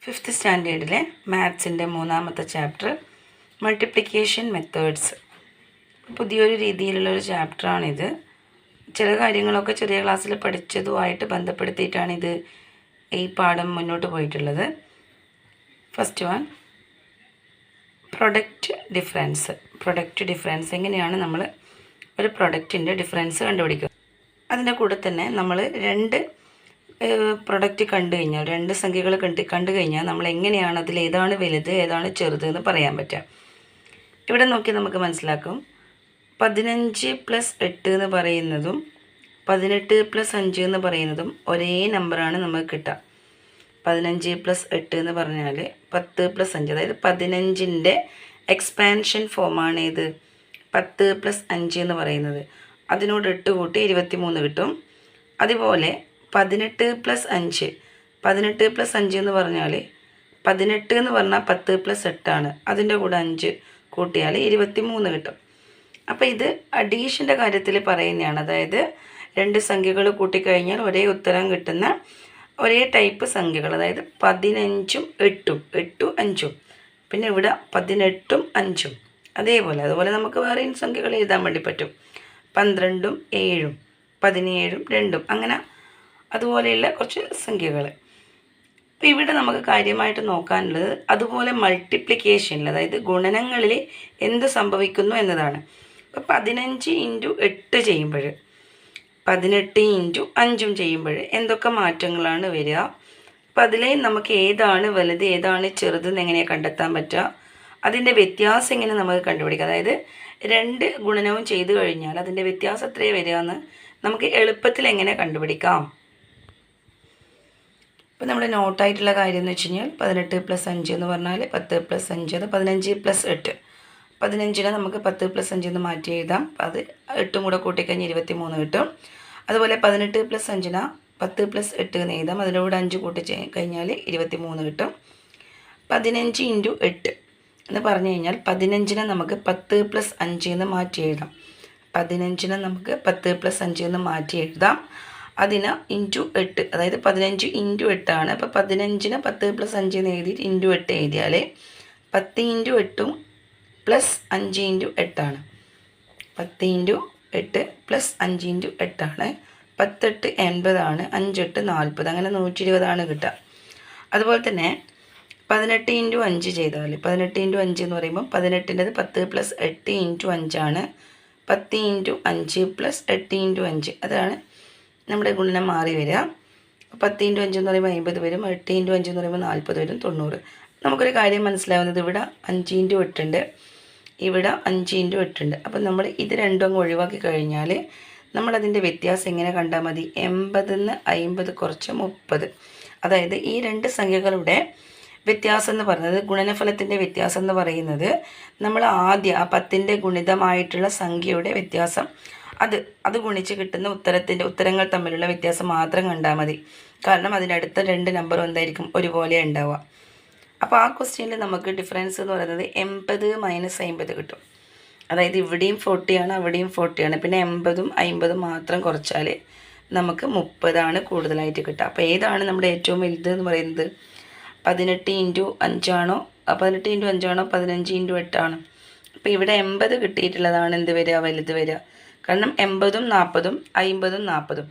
Fifth സ്റ്റാൻഡേർഡിലെ മാത്സിൻ്റെ മൂന്നാമത്തെ chapter multiplication methods. പുതിയൊരു രീതിയിലുള്ളൊരു ചാപ്റ്ററാണിത്. ചില കാര്യങ്ങളൊക്കെ ചെറിയ ക്ലാസ്സിൽ പഠിച്ചതുമായിട്ട് ബന്ധപ്പെടുത്തിയിട്ടാണിത് ഈ പാഠം മുന്നോട്ട് പോയിട്ടുള്ളത്. ഫസ്റ്റ് വൺ, പ്രൊഡക്റ്റ് ഡിഫറൻസ് എങ്ങനെയാണ് നമ്മൾ ഒരു പ്രൊഡക്റ്റിൻ്റെ ഡിഫറൻസ് കണ്ടുപിടിക്കുക. അതിൻ്റെ കൂടെ തന്നെ നമ്മൾ രണ്ട് പ്രൊഡക്റ്റ് കണ്ടു കഴിഞ്ഞാൽ, രണ്ട് സംഖ്യകൾ കണ്ടു കഴിഞ്ഞാൽ നമ്മൾ എങ്ങനെയാണ് അതിൽ ഏതാണ് വലുത് ഏതാണ് ചെറുത് എന്ന് പറയാൻ പറ്റുക. ഇവിടെ നോക്കി നമുക്ക് മനസ്സിലാക്കും. 15 + 8 എന്ന് പറയുന്നതും 18 + 5 എന്ന് പറയുന്നതും ഒരേ നമ്പറാണ് നമുക്ക് കിട്ടുക. 15 + 8 എന്ന് പറഞ്ഞാൽ 10 + 5, അതായത് 15ൻ്റെ എക്സ്പാൻഷൻ ഫോമാണ് ഇത് 10 + 5 എന്ന് പറയുന്നത്. അതിനോട് 8 കൂട്ടി 23 കിട്ടും. അതുപോലെ 18 + 5 + 5 എന്ന് പറഞ്ഞാൽ 18 എന്ന് പറഞ്ഞാൽ 10 + 8 ആണ്. അതിൻ്റെ കൂടെ 5 കൂട്ടിയാൽ 23 കിട്ടും. അപ്പോൾ ഇത് അഡീഷൻ്റെ കാര്യത്തിൽ പറയുന്നതാണ്. അതായത് രണ്ട് സംഖ്യകൾ കൂട്ടിക്കഴിഞ്ഞാൽ ഒരേ ഉത്തരം കിട്ടുന്ന ഒരേ ടൈപ്പ് സംഖ്യകൾ, അതായത് 15ഉം 8ഉം 8ഉം 5ഉം, പിന്നെ ഇവിടെ 18ഉം 5ഉം. അതുപോലെ നമുക്ക് വേറെയും സംഖ്യകൾ എഴുതാൻ വേണ്ടി പറ്റും. 12ഉം 7ഉം 17ഉം 2ഉം, അങ്ങനെ അതുപോലെയുള്ള കുറച്ച് സംഖ്യകൾ. അപ്പോൾ ഇവിടെ നമുക്ക് കാര്യമായിട്ട് നോക്കാനുള്ളത് അതുപോലെ മൾട്ടിപ്ലിക്കേഷനിൽ, അതായത് ഗുണനങ്ങളിൽ എന്ത് സംഭവിക്കുന്നു എന്നതാണ്. ഇപ്പോൾ 15 × 8 ചെയ്യുമ്പോൾ, 18 × 5 ചെയ്യുമ്പോൾ എന്തൊക്കെ മാറ്റങ്ങളാണ് വരിക. അപ്പോൾ അതിൽ നമുക്ക് ഏതാണ് വലുത് ഏതാണ് ചെറുതെന്ന് എങ്ങനെയാണ് കണ്ടെത്താൻ പറ്റുക, അതിൻ്റെ വ്യത്യാസം എങ്ങനെ നമുക്ക് കണ്ടുപിടിക്കാം. അതായത് രണ്ട് ഗുണനവും ചെയ്തു കഴിഞ്ഞാൽ അതിൻ്റെ വ്യത്യാസം എത്രയാണ് വരിക എന്ന് നമുക്ക് എളുപ്പത്തിൽ എങ്ങനെ കണ്ടുപിടിക്കാം. ഇപ്പോൾ നമ്മുടെ നോട്ടായിട്ടുള്ള കാര്യം എന്ന് വെച്ച് കഴിഞ്ഞാൽ 18 + 5 എന്ന് പറഞ്ഞാൽ 10 + 5, അത് 15 + 8. 15നെ നമുക്ക് 10 + 5 എന്ന് മാറ്റി എഴുതാം. അത് 8ഉം കൂടെ കൂട്ടിക്കഴിഞ്ഞാൽ 23 കിട്ടും. അതുപോലെ 18 + 5നെ 10 + 8 എന്ന് എഴുതാം. അതിൻ്റെ കൂടെ 5 കൂട്ടി കഴിഞ്ഞാൽ 23 കിട്ടും. 15 × 8 എന്ന് പറഞ്ഞു കഴിഞ്ഞാൽ 15നെ നമുക്ക് 10 + 5 എന്ന് മാറ്റി എഴുതാം. 15നെ നമുക്ക് 10 + 5 എന്ന് മാറ്റി എഴുതാം. അതിന് × 8, അതായത് 15 × 8 ആണ്. അപ്പോൾ 15നെ 10 + 5 എന്ന് എഴുതിയിട്ട് × 8 എഴുതിയാൽ 10 × 8 + 5 × 8 ആണ്. 10 × 8 + 5 × 8 ആണ്. 10 × 8 80 ആണ്. 5 × 8 40, അങ്ങനെ 120 ആണ് കിട്ടുക. അതുപോലെ തന്നെ 18 × 5 ചെയ്താൽ, 18 × 5 എന്ന് പറയുമ്പോൾ 18ൻ്റെത് 10 + 8 × 5 ആണ്. 10 × 5 + 8 × 5, അതാണ് നമ്മുടെ ഗുണനം മാറി വരിക. 10 × 5 എന്ന് പറയുമ്പോൾ 50 വരും. 8 × 5 എന്ന് പറയുമ്പോൾ 40 വരും, 90. നമുക്കൊരു കാര്യം മനസ്സിലാവുന്നത്, ഇവിടെ 5 × 8 ഉണ്ട്, ഇവിടെ 5 × 8 ഉണ്ട്. അപ്പം നമ്മൾ ഇത് രണ്ടും അങ്ങ് ഒഴിവാക്കി കഴിഞ്ഞാൽ നമ്മളതിൻ്റെ വ്യത്യാസം എങ്ങനെ കണ്ടാൽ മതി. 80 നിന്ന് 50 കുറച്ച് 30. അതായത് ഈ രണ്ട് സംഖ്യകളുടെ വ്യത്യാസം എന്ന് പറയുന്നത്, ഗുണനഫലത്തിൻ്റെ വ്യത്യാസം എന്ന് പറയുന്നത്, നമ്മൾ ആദ്യം ആ 10ൻ്റെ ഗുണിതമായിട്ടുള്ള സംഖ്യയുടെ വ്യത്യാസം, അത് ഗുണിച്ച് കിട്ടുന്ന ഉത്തരങ്ങൾ തമ്മിലുള്ള വ്യത്യാസം മാത്രം കണ്ടാൽ മതി. കാരണം അതിനടുത്ത രണ്ട് നമ്പറും എന്തായിരിക്കും, ഒരുപോലെ ഉണ്ടാവുക. അപ്പോൾ ആ ക്വസ്റ്റ്യനിൽ നമുക്ക് ഡിഫറൻസ് എന്ന് പറയുന്നത് 80 - 50 കിട്ടും. അതായത് ഇവിടെയും 40 ആണ്, അവിടെയും 40 ആണ്. പിന്നെ 80ഉം 50ഉം മാത്രം കുറച്ചാൽ നമുക്ക് 30 കൂടുതലായിട്ട് കിട്ടുക. അപ്പോൾ ഏതാണ് നമ്മുടെ ഏറ്റവും വലുത് എന്ന് പറയുന്നത്, 18 × 5 ആണോ, 18 × 5 ആണോ, 15 × 8 ആണോ? അപ്പോൾ ഇവിടെ 80 കിട്ടിയിട്ടുള്ളതാണ് എന്ത് വരിക, വലുത് വരിക. കാരണം 80ഉം 40ഉം 50ഉം 40ഉം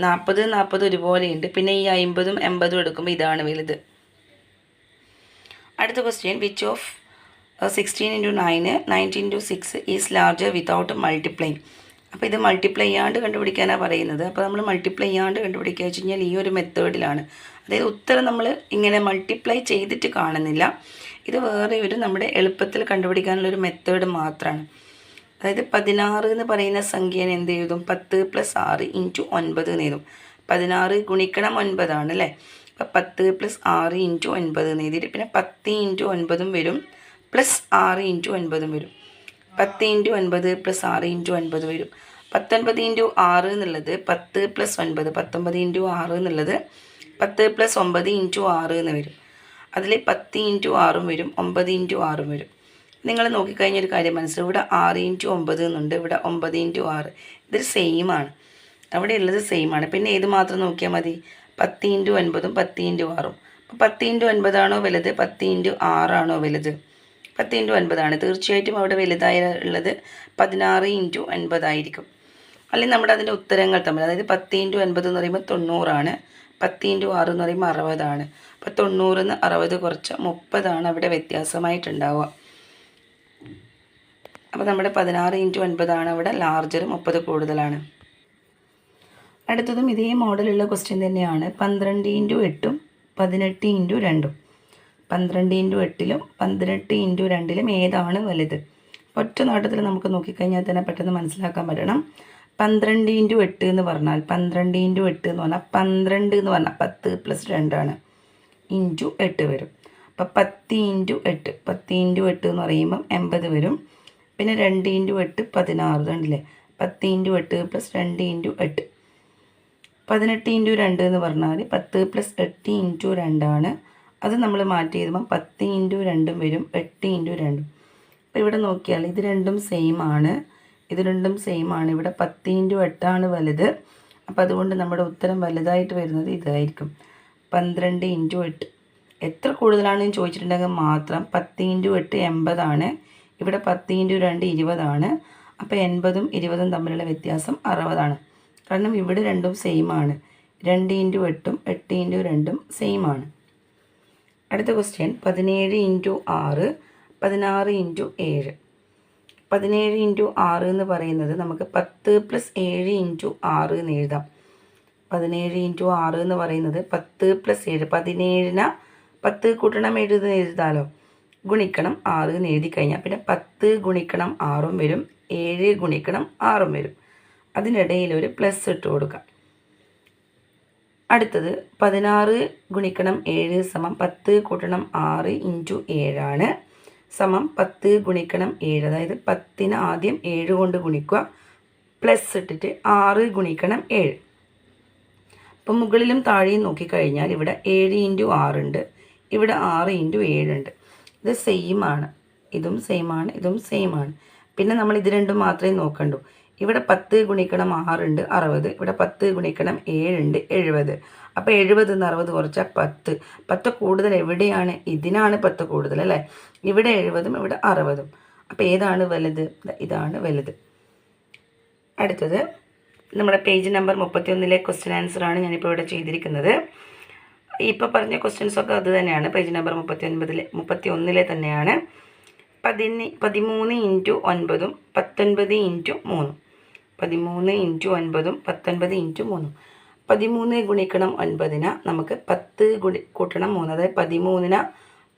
40 ഒരുപോലെയുണ്ട്. പിന്നെ ഈ 50ഉം 80ഉം എടുക്കുമ്പോൾ ഇതാണ് വലുത്. അടുത്ത question, which of 16 × 9 19 × 6 is larger without multiplying. അപ്പോൾ ഇത് മൾട്ടിപ്ലൈ ചെയ്യാണ്ട് കണ്ടുപിടിക്കാനാണ് പറയുന്നത്. അപ്പോൾ നമ്മൾ മൾട്ടിപ്ലൈ ചെയ്യാണ്ട് കണ്ടുപിടിക്കുക വെച്ച് കഴിഞ്ഞാൽ ഈ ഒരു മെത്തേഡിലാണ്. അതായത് ഉത്തരം നമ്മൾ ഇങ്ങനെ മൾട്ടിപ്ലൈ ചെയ്തിട്ട് കാണുന്നില്ല. ഇത് വേറെ ഒരു നമ്മുടെ എളുപ്പത്തിൽ കണ്ടുപിടിക്കാനുള്ളൊരു മെത്തേഡ് മാത്രമാണ്. അതായത് 16 എന്ന് പറയുന്ന സംഖ്യനെ എന്ത് എഴുതും, 10 + 6 × 9 എന്ന് എഴുതും. 16 ഗുണിക്കണം 9 ആണ് അല്ലേ. അപ്പോൾ 10 + 6 × 9 എന്ന് എഴുതിയിട്ട് പിന്നെ 10 × 9ഉം വരും, +6 × 9ഉം വരും. 10 × 9 +6 × 9 വരും. 19 × 6 എന്നുള്ളത് 10 + 9, 19 × 6 എന്നുള്ളത് 10 + 9 × 6 എന്ന് വരും. അതിൽ 10 × 6ഉം വരും, 9 × 6ഉം വരും. നിങ്ങൾ നോക്കിക്കഴിഞ്ഞൊരു കാര്യം മനസ്സിലാവും, ഇവിടെ 6 × 9 എന്നുണ്ട്, ഇവിടെ 9 × 6. ഇതൊരു സെയിമാണ്, അവിടെ ഉള്ളത് സെയിമാണ്. പിന്നെ ഏത് മാത്രം നോക്കിയാൽ മതി, 10 × 9ഉം 10 × 6ഉം. 10 ഇൻറ്റു 9 ആണോ വലുത്, 10 ഇൻറ്റു 6 ആണോ വലുത്? 10 ഇൻറ്റു 9 ആണ്. തീർച്ചയായിട്ടും അവിടെ വലുതായ ഉള്ളത് 16 ഇൻറ്റു 9 ആയിരിക്കും. അല്ലെങ്കിൽ നമ്മുടെ അതിൻ്റെ ഉത്തരങ്ങൾ തമ്മിൽ, അതായത് 10 ഇൻറ്റു 9 എന്ന് പറയുമ്പോൾ 90 ആണ്, 10 ഇൻറ്റു 6 എന്ന് പറയുമ്പോൾ 60 ആണ്. അപ്പോൾ 90 നിന്ന് 60 കുറച്ച് 30 ആണ് അവിടെ വ്യത്യാസമായിട്ടുണ്ടാവുക. അപ്പോൾ നമ്മുടെ 16 ഇൻറ്റു 9 ആണ് അവിടെ ലാർജർ, 30 കൂടുതലാണ്. അടുത്തതും ഇതേ മോഡലുള്ള ക്വസ്റ്റ്യൻ തന്നെയാണ്. 12 ഇൻറ്റു 8ഉം 18 ഇൻറ്റു 2ഉം. 12 ഇൻറ്റു 8ലും 18 ഇൻറ്റു 2ലും ഏതാണ് വലുത്? ഒറ്റ നോട്ടത്തിൽ നമുക്ക് നോക്കിക്കഴിഞ്ഞാൽ തന്നെ പെട്ടെന്ന് മനസ്സിലാക്കാൻ പറ്റണം. 12 ഇൻറ്റു 8 എന്ന് പറഞ്ഞാൽ 12 ഇൻറ്റു 8 എന്ന് പറഞ്ഞാൽ 12 എന്ന് പറഞ്ഞാൽ 10 പ്ലസ് 2 ആണ്, ഇൻറ്റു 8 വരും. അപ്പോൾ 10 ഇൻറ്റു 8, 10 ഇൻറ്റു 8 എന്ന് പറയുമ്പം 80 വരും. പിന്നെ 2 ഇൻറ്റു 8 16, കണ്ടില്ലേ? 10 ഇൻറ്റു 8 പ്ലസ് 2 ഇൻറ്റു 8, 18 ഇൻറ്റു 2 എന്ന് പറഞ്ഞാൽ 10 പ്ലസ് 8 ഇൻറ്റു 2 ആണ്. അത് നമ്മൾ മാറ്റി എഴുതുമ്പം 10 ഇൻറ്റു 2 വരും, 8 ഇൻറ്റു 2. അപ്പോൾ ഇവിടെ നോക്കിയാൽ ഇത് രണ്ടും സെയിം ആണ്, ഇത് രണ്ടും സെയിം ആണ്. ഇവിടെ 10 ഇൻറ്റു 8 ആണ് വലുത്. അപ്പോൾ അതുകൊണ്ട് നമ്മുടെ ഉത്തരം വലുതായിട്ട് വരുന്നത് ഇതായിരിക്കും, 12 ഇൻറ്റു 8. എത്ര കൂടുതലാണെന്ന് ചോദിച്ചിട്ടുണ്ടെങ്കിൽ മാത്രം 10 ഇൻറ്റു 8 80 ആണ്. ഇവിടെ 10 ഇൻറ്റു 2 20 ആണ്. അപ്പോൾ 80ഉം 20ഉം തമ്മിലുള്ള വ്യത്യാസം 60 ആണ്. കാരണം ഇവിടെ രണ്ടും സെയിം ആണ്. 2 ഇൻറ്റു 8ഉം 8 ഇൻറ്റു 2ഉം സെയിം ആണ്. അടുത്ത ക്വസ്റ്റ്യൻ 17 ഇൻറ്റു 6, 16 ഇൻറ്റു 7. 17 ഇൻറ്റു 6 എന്ന് പറയുന്നത് നമുക്ക് 10 പ്ലസ് 7 ഇൻറ്റു 6 എന്ന് എഴുതാം. 17 ഇൻറ്റു 6 എന്ന് പറയുന്നത് 10 പ്ലസ് 7, 17ന് 10 കൂട്ടണം എഴുതാലോ, ഗുണിക്കണം 6 എന്ന് എഴുതി കഴിഞ്ഞാൽ പിന്നെ 10 ഗുണിക്കണം 6ഉം വരും, 7 ഗുണിക്കണം 6ഉം വരും. അതിനിടയിൽ ഒരു പ്ലസ് ഇട്ട് കൊടുക്കാം. അടുത്തത് 16 ഗുണിക്കണം 7 സമം 10 കൂട്ടണം 6 ഇൻറ്റു 7 ആണ്, സമം 10 ഗുണിക്കണം 7. അതായത് 10ന് ആദ്യം 7 കൊണ്ട് ഗുണിക്കുക, പ്ലസ് ഇട്ടിട്ട് 6 ഗുണിക്കണം 7. അപ്പം മുകളിലും താഴെയും നോക്കിക്കഴിഞ്ഞാൽ ഇവിടെ 7 ഇൻറ്റു 6 ഉണ്ട്, ഇവിടെ 6 ഇൻറ്റു 7 ഉണ്ട്. ഇത് സെയിം ആണ്, ഇതും സെയിം ആണ്, ഇതും സെയിം ആണ്. പിന്നെ നമ്മൾ ഇത് രണ്ടും മാത്രമേ നോക്കണ്ടൂ. ഇവിടെ 10 ഗുണിക്കണം 6 ഉണ്ട് 60, ഇവിടെ 10 ഗുണിക്കണം 7 ഉണ്ട് 70. അപ്പോൾ 70 നിന്ന് 60 കുറച്ചാൽ 10. 10 കൂടുതൽ എവിടെയാണ്? ഇതിനാണ് 10 കൂടുതൽ അല്ലേ? ഇവിടെ 70ഉം ഇവിടെ 60ഉം. അപ്പോൾ ഏതാണ് വലുത്? ഇതാണ് വലുത്. അടുത്തത് നമ്മുടെ പേജ് നമ്പർ 31ലെ ക്വസ്റ്റ്യൻ ആൻസറാണ് ഞാനിപ്പോൾ ഇവിടെ ചെയ്തിരിക്കുന്നത്. ഇപ്പോൾ പറഞ്ഞ ക്വസ്റ്റ്യൻസൊക്കെ അത് തന്നെയാണ്, പേജ് നമ്പർ 31ലെ തന്നെയാണ്. 13 ഇൻറ്റു 9ഉം 19 ഇൻറ്റു 3. 13 ഇൻറ്റു 9ഉം 19 ഇൻറ്റു 3. 13 ഗുണിക്കണം 9ന് നമുക്ക് 10 കൂട്ടണം 3, അതായത് 13ന്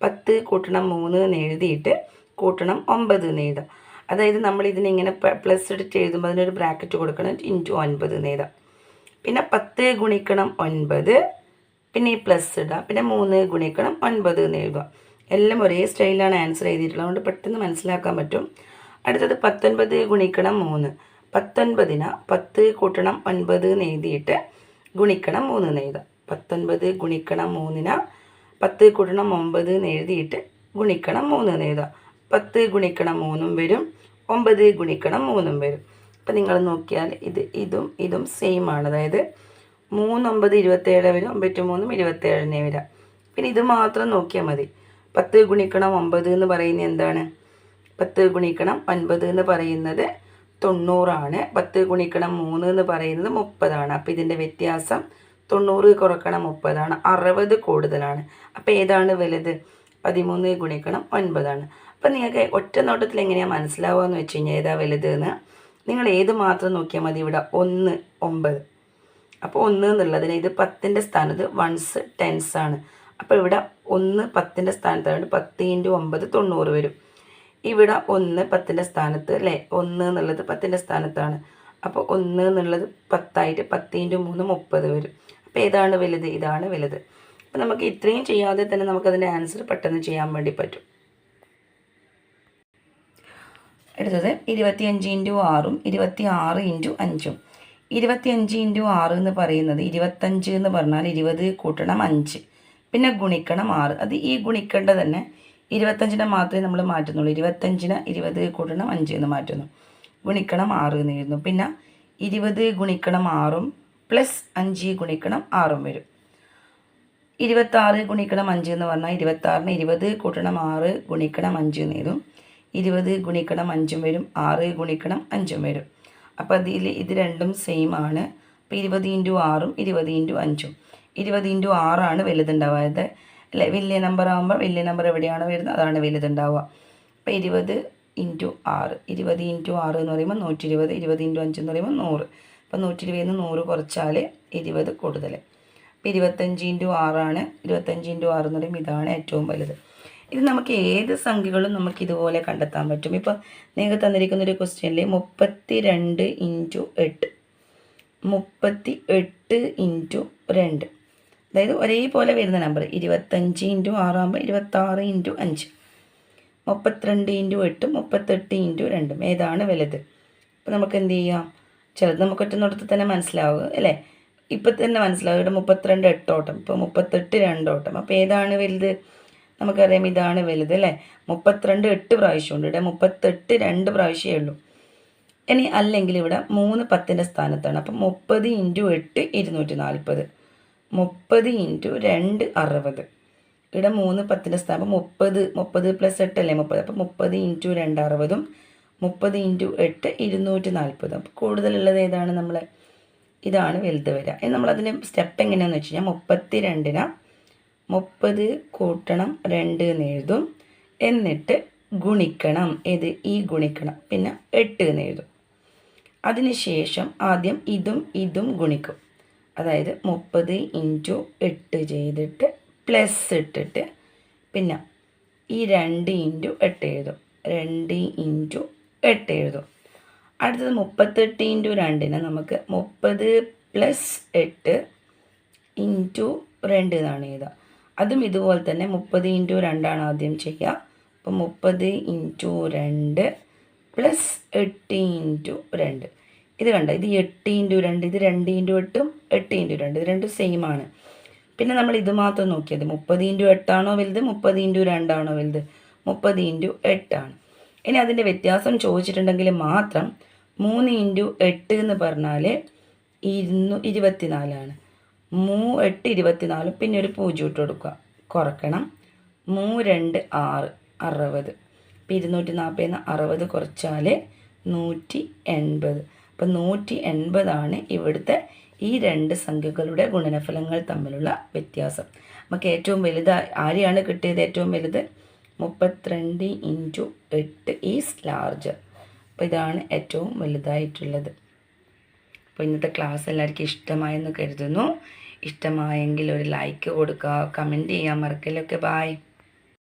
10 കൂട്ടണം 3 എന്ന് എഴുതിയിട്ട് കൂട്ടണം 9 എന്ന് എഴുതാം. അതായത് നമ്മൾ ഇതിനിങ്ങനെ പ്ലസ് എടുത്ത് എഴുതുമ്പോൾ അതിനൊരു ബ്രാക്കറ്റ് കൊടുക്കണം, ഇൻറ്റു 9 എന്ന് എഴുതാം. പിന്നെ 10 ഗുണിക്കണം 9, പിന്നെ ഈ പ്ലസ് ഇടുക, പിന്നെ 3 ഗുണിക്കണം 9 എന്ന് എഴുതുക. എല്ലാം ഒരേ സ്റ്റൈലാണ് ആൻസർ എഴുതിയിട്ടുള്ളത്, അതുകൊണ്ട് പെട്ടെന്ന് മനസ്സിലാക്കാൻ പറ്റും. അടുത്തത് 19 ഗുണിക്കണം 3. 19ന് 10 കൂട്ടണം 9 എന്ന് എഴുതിയിട്ട് ഗുണിക്കണം 3 എന്ന് എഴുതാം. 19 ഗുണിക്കണം 3ന് 10 കൂട്ടണം 9 എന്ന് എഴുതിയിട്ട് ഗുണിക്കണം 3 എന്ന് എഴുതാം. 10 ഗുണിക്കണം 3ഉം വരും, 9 ഗുണിക്കണം 3ഉം വരും. അപ്പം നിങ്ങൾ നോക്കിയാൽ ഇതും സെയിം ആണ്. അതായത് 3 9 27 വരും, 9 3 27 വരാം. പിന്നെ ഇത് മാത്രം നോക്കിയാൽ മതി. 10 ഗുണിക്കണം 9 എന്ന് പറയുന്നത് എന്താണ്? 10 ഗുണിക്കണം 9 എന്ന് പറയുന്നത് 90 ആണ്. 10 ഗുണിക്കണം 3 എന്ന് പറയുന്നത് 30 ആണ്. അപ്പോൾ ഇതിൻ്റെ വ്യത്യാസം 90 കുറക്കണം 30 ആണ്, 60 കൂടുതലാണ്. അപ്പോൾ ഏതാണ് വലുത്? 13 ഗുണിക്കണം 9 ആണ്. അപ്പം നിങ്ങൾക്ക് ഒറ്റ നോട്ടത്തിൽ എങ്ങനെയാണ് മനസ്സിലാവുക എന്ന് വെച്ച് കഴിഞ്ഞാൽ ഏതാ വലുത് എന്ന് നിങ്ങൾ ഏത് മാത്രം നോക്കിയാൽ മതി. ഇവിടെ 1 9, അപ്പോൾ 1 എന്നുള്ളതിന് ഇത് 10ൻ്റെ സ്ഥാനത്ത് വൺസ് ടെൻസ് ആണ്. അപ്പോൾ ഇവിടെ 1 10ൻ്റെ സ്ഥാനത്താണ്, 10 ഇൻറ്റു 9 90 വരും. ഇവിടെ 1 10ൻ്റെ സ്ഥാനത്ത് അല്ലേ, 1 എന്നുള്ളത് 10ൻ്റെ സ്ഥാനത്താണ്. അപ്പോൾ 1 എന്നുള്ളത് 10 10 ഇൻറ്റു 3 30 വരും. അപ്പോൾ ഏതാണ് വലുത്? ഇതാണ് വലുത്. അപ്പോൾ നമുക്ക് ഇത്രയും ചെയ്യാതെ തന്നെ നമുക്കതിൻ്റെ ആൻസർ പെട്ടെന്ന് ചെയ്യാൻ വേണ്ടി പറ്റും. അടുത്തത് 25 ഇൻറ്റു 6ഉം 26 ഇൻറ്റു 5ഉം. 25 ഇൻറ്റു 6 എന്ന് പറയുന്നത് 25 എന്ന് പറഞ്ഞാൽ 20 കൂട്ടണം 5 പിന്നെ ഗുണിക്കണം 6. അത് ഈ ഗുണിക്കേണ്ട തന്നെ 25നെ മാത്രമേ നമ്മൾ മാറ്റുന്നുള്ളൂ. 25ന് 20 കൂട്ടണം 5 എന്ന് മാറ്റുന്നു, ഗുണിക്കണം 6 എന്ന് എഴുതുന്നു. പിന്നെ 20 ഗുണിക്കണം 6ഉം പ്ലസ് 5 ഗുണിക്കണം 6ഉം വരും. 26 ഗുണിക്കണം 5 എന്ന് പറഞ്ഞാൽ 26ന് 20 കൂട്ടണം 6 ഗുണിക്കണം 5 എന്ന് എഴുതും. 20 ഗുണിക്കണം 5 വരും, 6 ഗുണിക്കണം 5 വരും. അപ്പോൾ അതിൽ ഇത് രണ്ടും സെയിം ആണ്. അപ്പോൾ 20 × 6ഉം 20 × 5ഉം. 20 × 6ആണ് വലുതുണ്ടാവുക അല്ലേ? വലിയ നമ്പർ ആകുമ്പോൾ വലിയ നമ്പർ എവിടെയാണോ വരുന്നത് അതാണ് വലുതുണ്ടാവുക. അപ്പോൾ 20 × 6, 20 × 6 എന്ന് പറയുമ്പോൾ 120, 20 × 5 എന്ന് പറയുമ്പോൾ 100. അപ്പോൾ 120 100 കുറച്ചാൽ 20 കൂടുതൽ. അപ്പോൾ 25 × 6ആണ്. 25 × 6 എന്ന് പറയുമ്പോൾ ഇതാണ് ഏറ്റവും വലുത്. ഇത് നമുക്ക് ഏത് സംഖ്യകളും നമുക്ക് ഇതുപോലെ കണ്ടെത്താൻ പറ്റും. ഇപ്പോൾ നിങ്ങൾക്ക് തന്നിരിക്കുന്നൊരു ക്വസ്റ്റ്യനിൽ 32 × 8, 38 × 2, അതായത് ഒരേപോലെ വരുന്ന നമ്പർ. 25 × 6 ആകുമ്പോൾ 26 × 5, 32 × 8, 38 × 2. ഏതാണ് വലുത്? അപ്പോൾ നമുക്ക് എന്ത് ചെയ്യാം? ചിലത് നമുക്ക് ഒറ്റനോട്ടത്തിൽ തന്നെ മനസ്സിലാവുക അല്ലേ? ഇപ്പം തന്നെ മനസ്സിലാവും. ഇവിടെ 32 8 ഓട്ടം, ഇപ്പോൾ 38 2 ഓട്ടം. അപ്പോൾ ഏതാണ് വലുത്? നമുക്കറിയാം ഇതാണ് വലുത് അല്ലേ? 32 8 പ്രാവശ്യമുണ്ട്, ഇവിടെ 38 2 പ്രാവശ്യമേ ഉള്ളൂ. ഇനി അല്ലെങ്കിൽ ഇവിടെ 3 10ൻ്റെ സ്ഥാനത്താണ്. അപ്പം 30 × 8 240, 30 × 2 60. ഇവിടെ 3 10ൻ്റെ സ്ഥാനം 30 30 + 8 അല്ലേ 30. അപ്പം 30 × 2 60ഉം 30 × 8 240. അപ്പോൾ കൂടുതലുള്ളത് ഏതാണ്? നമ്മൾ ഇതാണ് വലുത് വരിക. ഇനി നമ്മളതിന് സ്റ്റെപ്പ് എങ്ങനെയാണെന്ന് വെച്ച് കഴിഞ്ഞാൽ 32ന് 30 കൂട്ടണം 2 എന്ന് എഴുതും. എന്നിട്ട് ഗുണിക്കണം, ഏത്? ഈ ഗുണിക്കണം, പിന്നെ 8 എന്ന് എഴുതും. അതിനുശേഷം ആദ്യം ഇതും ഗുണിക്കും. അതായത് 30 × 8 ചെയ്തിട്ട് പ്ലസ് ഇട്ടിട്ട് പിന്നെ ഈ 2 × 8 എഴുതും. 2 × 8 എഴുതും. അടുത്തത് 38 × 2ന് നമുക്ക് 30 + 8 × 2 എന്നാണ് എഴുതുക. അതും ഇതുപോലെ തന്നെ 30 × 2 ആദ്യം ചെയ്യുക. അപ്പോൾ 30 × 2 + 8 × 2. ഇത് കണ്ടോ? ഇത് 8 × 2, ഇത് 2 × 8ഉം 8 × 2, ഇത് രണ്ടും സെയിം ആണ്. പിന്നെ നമ്മൾ ഇത് മാത്രം നോക്കിയത് 30 × 8 ആണോ വലുത്, 30 × 2 ആണോ വലുത്? 30 × 8 ആണ്. ഇനി അതിൻ്റെ വ്യത്യാസം ചോദിച്ചിട്ടുണ്ടെങ്കിൽ മാത്രം 3 × 8 എന്ന് പറഞ്ഞാൽ 24ആണ്. 8 24, പിന്നെ ഒരു 0 ഇട്ട് കൊടുക്കുക, കുറക്കണം. 3 2 6 60. അപ്പോൾ 240 60 കുറച്ചാൽ 180. അപ്പോൾ 180 ഇവിടുത്തെ ഈ രണ്ട് സംഖ്യകളുടെ ഗുണനഫലങ്ങൾ തമ്മിലുള്ള വ്യത്യാസം. നമുക്ക് ഏറ്റവും വലുത് ആരെയാണ് കിട്ടിയത്? ഏറ്റവും വലുത് 32 × 8 ഈസ് ലാർജർ. അപ്പോൾ ഇതാണ് ഏറ്റവും വലുതായിട്ടുള്ളത്. അപ്പോൾ ഇന്നത്തെ ക്ലാസ് എല്ലാവർക്കും ഇഷ്ടമായെന്ന് കരുതുന്നു. ഇഷ്ടമായെങ്കിൽ ഒരു ലൈക്ക് കൊടുക്കുക, കമൻറ്റ് ചെയ്യാൻ മറക്കല്ലൊക്കെ. ബായ്.